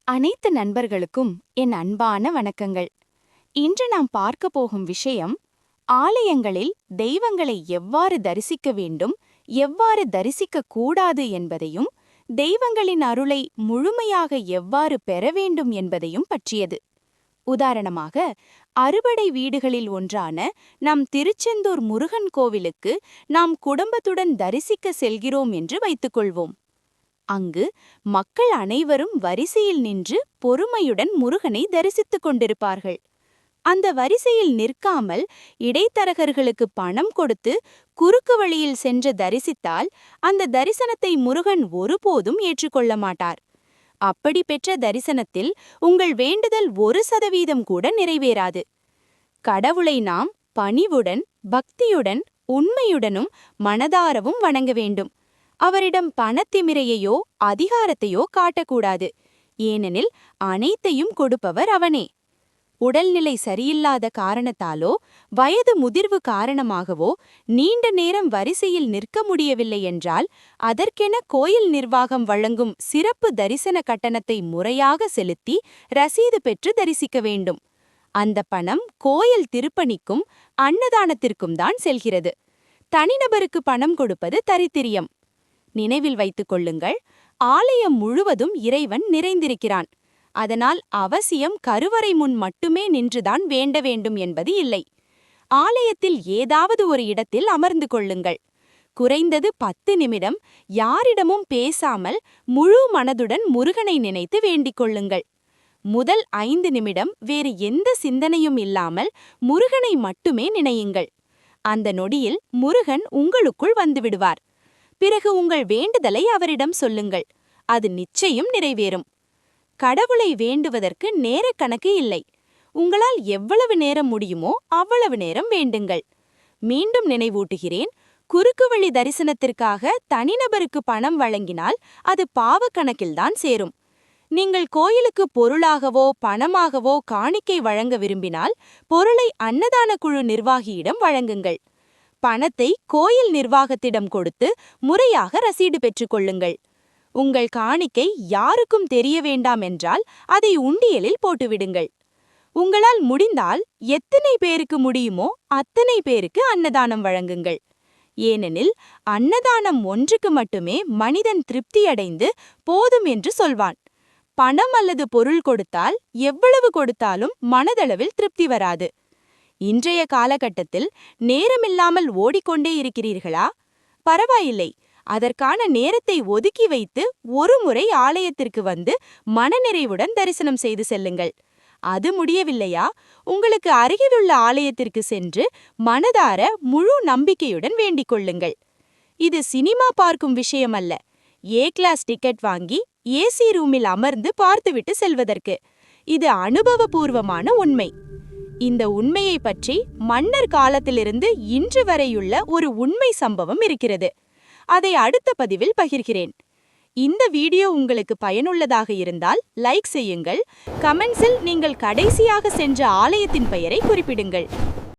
அனைத்து நண்பர்களுக்கும் என் அன்பான வணக்கங்கள். இன்று நாம் பார்க்க போகும் விஷயம், ஆலயங்களில் தெய்வங்களை எவ்வாறு தரிசிக்க வேண்டும், எவ்வாறு தரிசிக்க கூடாது என்பதையும், தெய்வங்களின் அருளை முழுமையாக எவ்வாறு பெற வேண்டும் என்பதையும் பற்றியது. உதாரணமாக, அறுபடை வீடுகளில் ஒன்றான நம் திருச்செந்தூர் முருகன் கோவிலுக்கு நாம் குடும்பத்துடன் தரிசிக்க செல்கிறோம் என்று வைத்துக்கொள்வோம். அங்கு மக்கள் அனைவரும் வரிசையில் நின்று பொறுமையுடன் முருகனை தரிசித்துக் கொண்டிருப்பார்கள். அந்த வரிசையில் நிற்காமல் இடைத்தரகர்களுக்கு பணம் கொடுத்து குறுக்கு வழியில் சென்று தரிசித்தால் அந்த தரிசனத்தை முருகன் ஒருபோதும் ஏற்றுக்கொள்ள மாட்டார். அப்படி பெற்ற தரிசனத்தில் உங்கள் வேண்டுதல் 1% கூட நிறைவேறாது. கடவுளை நாம் பணிவுடன், பக்தியுடன், உண்மையுடனும் மனதாரவும் வணங்க வேண்டும். அவரிடம் பணத்திமிரையோ அதிகாரத்தையோ காட்டக்கூடாது. ஏனெனில் அனைத்தையும் கொடுப்பவர் அவனே. உடல்நிலை சரியில்லாத காரணத்தாலோ வயது முதிர்வு காரணமாகவோ நீண்ட நேரம் வரிசையில் நிற்க முடியவில்லை என்றால் அதற்கென கோயில் நிர்வாகம் வழங்கும் சிறப்பு தரிசன கட்டணத்தை முறையாக செலுத்தி ரசீது பெற்று தரிசிக்க வேண்டும். அந்த பணம் கோயில் திருப்பணிக்கும் அன்னதானத்திற்கும் தான் செல்கிறது. தனிநபருக்கு பணம் கொடுப்பது தரித்திரியம். நினைவில் வைத்துக் கொள்ளுங்கள், ஆலயம் முழுவதும் இறைவன் நிறைந்திருக்கிறான். அதனால் அவசியம் கருவறை முன் மட்டுமே நின்றுதான் வேண்ட வேண்டும் என்பது இல்லை. ஆலயத்தில் ஏதாவது ஒரு இடத்தில் அமர்ந்து கொள்ளுங்கள். குறைந்தது 10 நிமிடம் யாரிடமும் பேசாமல் முழு மனதுடன் முருகனை நினைத்து வேண்டிக் கொள்ளுங்கள். முதல் 5 நிமிடம் வேறு எந்த சிந்தனையும் இல்லாமல் முருகனை மட்டுமே நினையுங்கள். அந்த நொடியில் முருகன் உங்களுக்குள் வந்துவிடுவார். பிறகு உங்கள் வேண்டுதலை அவரிடம் சொல்லுங்கள். அது நிச்சயம் நிறைவேறும். கடவுளை வேண்டுவதற்கு நேர கணக்கு இல்லை. உங்களால் எவ்வளவு நேரம் முடியுமோ அவ்வளவு நேரம் வேண்டுங்கள். மீண்டும் நினைவூட்டுகிறேன், குறுக்குவழி தரிசனத்திற்காக தனிநபருக்கு பணம் வழங்கினால் அது பாவ கணக்கில்தான் சேரும். நீங்கள் கோயிலுக்கு பொருளாகவோ பணமாகவோ காணிக்கை வழங்க விரும்பினால் பொருளை அன்னதான குழு நிர்வாகியிடம் வழங்குங்கள். பணத்தை கோயில் நிர்வாகத்திடம் கொடுத்து முறையாக ரசீடு பெற்றுக்கொள்ளுங்கள். உங்கள் காணிக்கை யாருக்கும் தெரிய வேண்டாம் என்றால் அதை உண்டியலில் போட்டுவிடுங்கள். உங்களால் முடிந்தால் எத்தனை பேருக்கு முடியுமோ அத்தனை பேருக்கு அன்னதானம் வழங்குங்கள். ஏனெனில் அன்னதானம் ஒன்றுக்கு மட்டுமே மனிதன் திருப்தியடைந்து போதும் என்று சொல்வான். பணம் அல்லது பொருள் கொடுத்தால் எவ்வளவு கொடுத்தாலும் மனதளவில் திருப்தி வராது. இன்றைய காலகட்டத்தில் நேரமில்லாமல் ஓடிக்கொண்டே இருக்கிறீர்களா? பரவாயில்லை, அதற்கான நேரத்தை ஒதுக்கி வைத்து ஒரு முறை ஆலயத்திற்கு வந்து மனநிறைவுடன் தரிசனம் செய்து செல்லுங்கள். அது முடியவில்லையா, உங்களுக்கு அருகிலுள்ள ஆலயத்திற்கு சென்று மனதார முழு நம்பிக்கையுடன் வேண்டிக் கொள்ளுங்கள். இது சினிமா பார்க்கும் விஷயம் அல்ல. கிளாஸ் டிக்கெட் வாங்கி ஏசி ரூமில் அமர்ந்து பார்த்துவிட்டு செல்வதற்கு. இது அனுபவபூர்வமான உண்மை. இந்த உண்மையை பற்றி மன்னர் காலத்திலிருந்து இன்று வரையுள்ள ஒரு உண்மை சம்பவம் இருக்கிறது. அதை அடுத்த பதிவில் பகிர்கிறேன். இந்த வீடியோ உங்களுக்கு பயனுள்ளதாக இருந்தால் லைக் செய்யுங்கள். கமெண்ட்ஸில் நீங்கள் கடைசியாக சென்ற ஆலயத்தின் பெயரை குறிப்பிடுங்கள்.